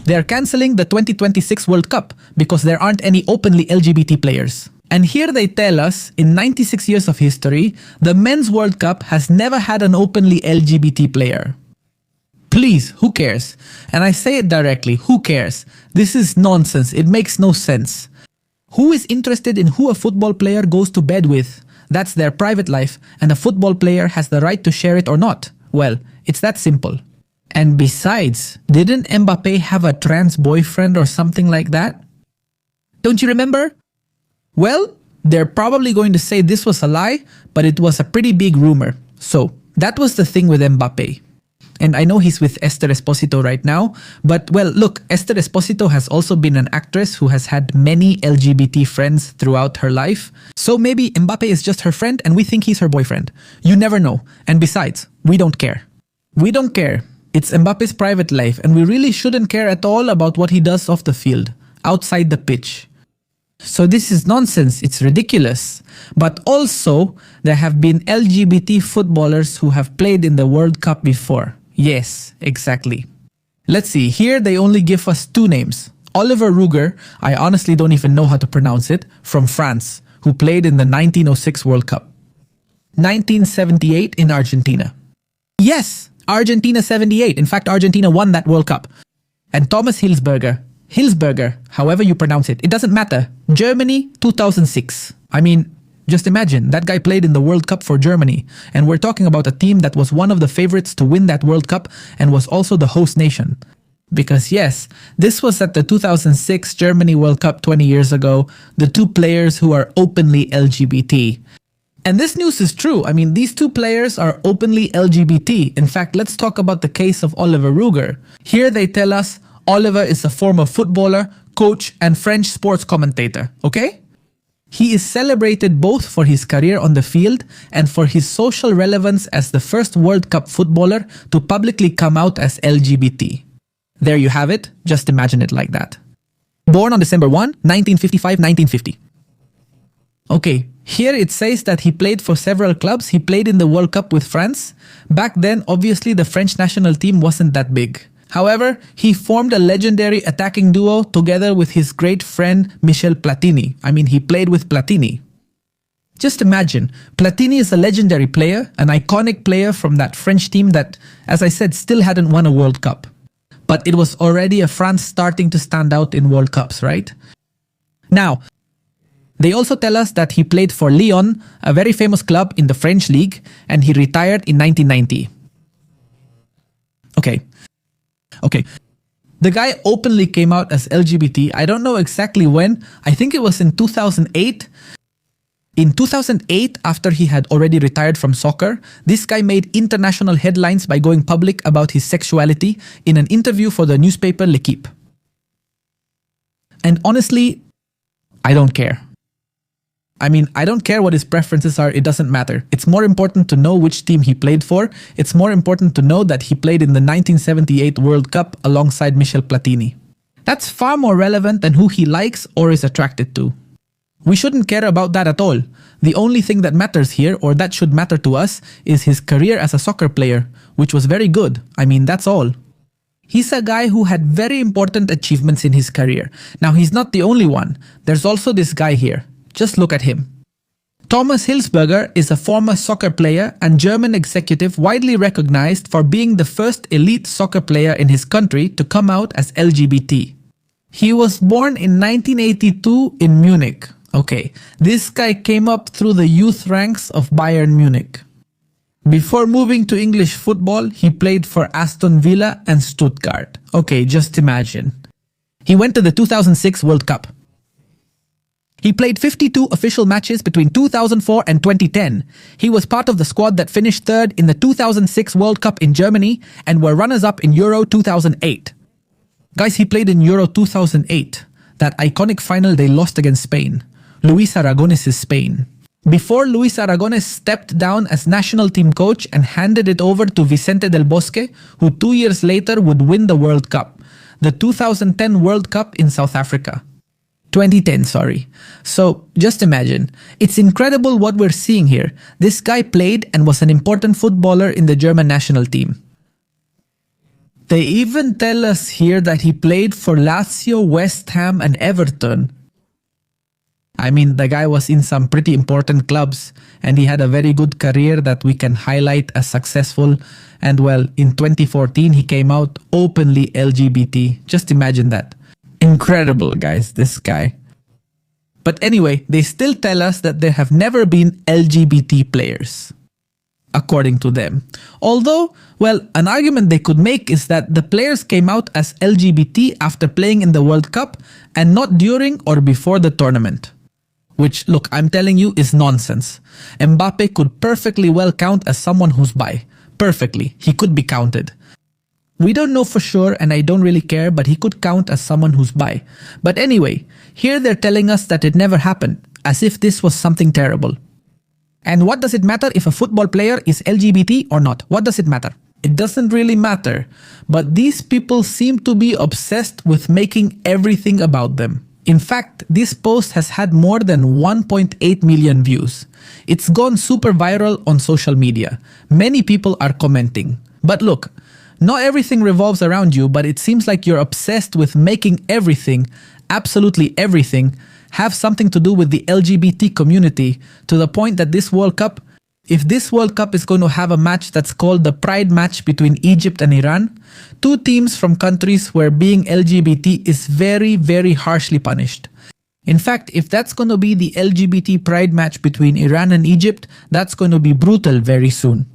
They are cancelling the 2026 World Cup because there aren't any openly LGBT players. And here they tell us, in 96 years of history, the Men's World Cup has never had an openly LGBT player. Please, who cares? And I say it directly, who cares? This is nonsense, it makes no sense. Who is interested in who a football player goes to bed with? That's their private life, and a football player has the right to share it or not. Well, it's that simple. And besides, didn't Mbappe have a trans boyfriend or something like that? Don't you remember? Well, they're probably going to say this was a lie, but it was a pretty big rumor. So, that was the thing with Mbappe. And I know he's with Esther Esposito right now, but well, look, Esther Esposito has also been an actress who has had many LGBT friends throughout her life. So maybe Mbappe is just her friend and we think he's her boyfriend. You never know. And besides, we don't care. We don't care. It's Mbappe's private life and we really shouldn't care at all about what he does off the field, outside the pitch. So this is nonsense, it's ridiculous. But also, there have been LGBT footballers who have played in the World Cup before. Yes, exactly. Let's see, here they only give us two names. Oliver Ruger, I honestly don't even know how to pronounce it, from France, who played in the 1906 World Cup. 1978 in Argentina. Yes, Argentina 78. In fact, Argentina won that World Cup. And Thomas Hilsberger, however you pronounce it, it doesn't matter. Germany 2006. I mean, just imagine, that guy played in the World Cup for Germany, and we're talking about a team that was one of the favorites to win that World Cup and was also the host nation. Because yes, this was at the 2006 Germany World Cup 20 years ago, the two players who are openly LGBT. And this news is true. I mean, these two players are openly LGBT. In fact, let's talk about the case of Oliver Ruger. Here they tell us Oliver is a former footballer, coach, and French sports commentator, okay? He is celebrated both for his career on the field and for his social relevance as the first World Cup footballer to publicly come out as LGBT. There you have it, just imagine it like that. Born on December 1, 1955-1950. Okay, here it says that he played for several clubs. He played in the World Cup with France. Back then, obviously, the French national team wasn't that big. However, he formed a legendary attacking duo together with his great friend Michel Platini. I mean, he played with Platini. Just imagine, Platini is a legendary player, an iconic player from that French team that, as I said, still hadn't won a World Cup. But it was already a France starting to stand out in World Cups, right? Now, they also tell us that he played for Lyon, a very famous club in the French league, and he retired in 1990. Okay. The guy openly came out as LGBT. I don't know exactly when. I think it was in 2008. In 2008, after he had already retired from soccer, this guy made international headlines by going public about his sexuality in an interview for the newspaper L'Équipe. And honestly, I don't care. I mean, I don't care what his preferences are, it doesn't matter. It's more important to know which team he played for. It's more important to know that he played in the 1978 World Cup alongside Michel Platini. That's far more relevant than who he likes or is attracted to. We shouldn't care about that at all. The only thing that matters here, or that should matter to us, is his career as a soccer player, which was very good. I mean, that's all. He's a guy who had very important achievements in his career. Now, he's not the only one. There's also this guy here. Just look at him. Thomas Hilsberger is a former soccer player and German executive widely recognized for being the first elite soccer player in his country to come out as LGBT. He was born in 1982 in Munich. Okay, this guy came up through the youth ranks of Bayern Munich. Before moving to English football, he played for Aston Villa and Stuttgart. Okay, just imagine. He went to the 2006 World Cup. He played 52 official matches between 2004 and 2010. He was part of the squad that finished third in the 2006 World Cup in Germany and were runners-up in Euro 2008. Guys, he played in Euro 2008, that iconic final they lost against Spain. Luis Aragonés' Spain. Before Luis Aragonés stepped down as national team coach and handed it over to Vicente del Bosque, who 2 years later would win the World Cup, the 2010 World Cup in South Africa. 2010, sorry. So, just imagine. It's incredible what we're seeing here. This guy played and was an important footballer in the German national team. They even tell us here that he played for Lazio, West Ham and Everton. I mean, the guy was in some pretty important clubs and he had a very good career that we can highlight as successful. And well, in 2014, he came out openly LGBT. Just imagine that. Incredible, guys, this guy. But anyway, they still tell us that there have never been LGBT players, according to them. Although, well, an argument they could make is that the players came out as LGBT after playing in the World Cup and not during or before the tournament. Which, look, I'm telling you, is nonsense. Mbappe could perfectly well count as someone who's bi. Perfectly. He could be counted. We don't know for sure and I don't really care, but he could count as someone who's bi. But anyway, here they're telling us that it never happened, as if this was something terrible. And what does it matter if a football player is LGBT or not? What does it matter? It doesn't really matter, but these people seem to be obsessed with making everything about them. In fact, this post has had more than 1.8 million views. It's gone super viral on social media. Many people are commenting. But look, not everything revolves around you, but it seems like you're obsessed with making everything, absolutely everything, have something to do with the LGBT community, to the point that this World Cup, if this World Cup is going to have a match that's called the Pride match between Egypt and Iran, two teams from countries where being LGBT is very, very harshly punished. In fact, if that's going to be the LGBT Pride match between Iran and Egypt, that's going to be brutal very soon.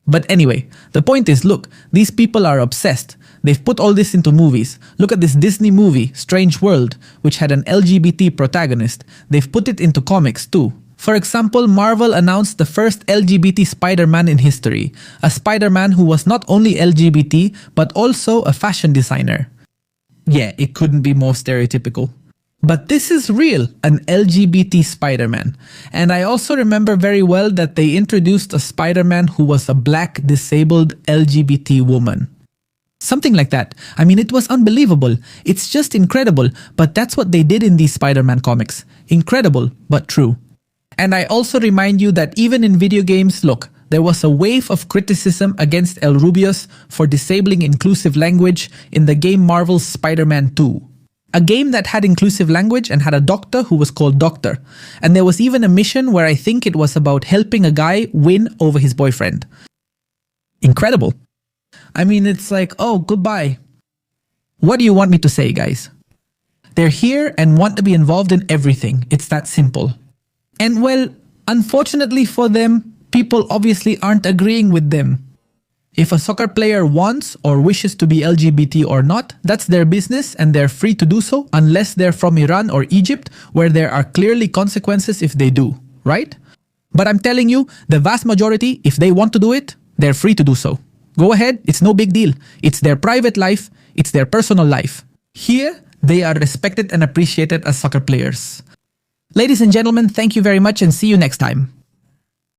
But anyway, the point is, look, these people are obsessed. They've put all this into movies. Look at this Disney movie, Strange World, which had an LGBT protagonist. They've put it into comics too. For example, Marvel announced the first LGBT Spider-Man in history. A Spider-Man who was not only LGBT, but also a fashion designer. Yeah, it couldn't be more stereotypical. But this is real, an LGBT Spider-Man. And I also remember very well that they introduced a Spider-Man who was a black, disabled LGBT woman. Something like that. I mean, it was unbelievable. It's just incredible. But that's what they did in these Spider-Man comics. Incredible, but true. And I also remind you that even in video games, look, there was a wave of criticism against El Rubius for disabling inclusive language in the game Marvel's Spider-Man 2. A game that had inclusive language and had a doctor who was called Doctor. And there was even a mission where I think it was about helping a guy win over his boyfriend. Incredible. I mean, it's like, oh, goodbye. What do you want me to say, guys? They're here and want to be involved in everything. It's that simple. And well, unfortunately for them, people obviously aren't agreeing with them. If a soccer player wants or wishes to be LGBT or not, that's their business and they're free to do so unless they're from Iran or Egypt, where there are clearly consequences if they do, right? But I'm telling you, the vast majority, if they want to do it, they're free to do so. Go ahead, it's no big deal. It's their private life, it's their personal life. Here, they are respected and appreciated as soccer players. Ladies and gentlemen, thank you very much and see you next time.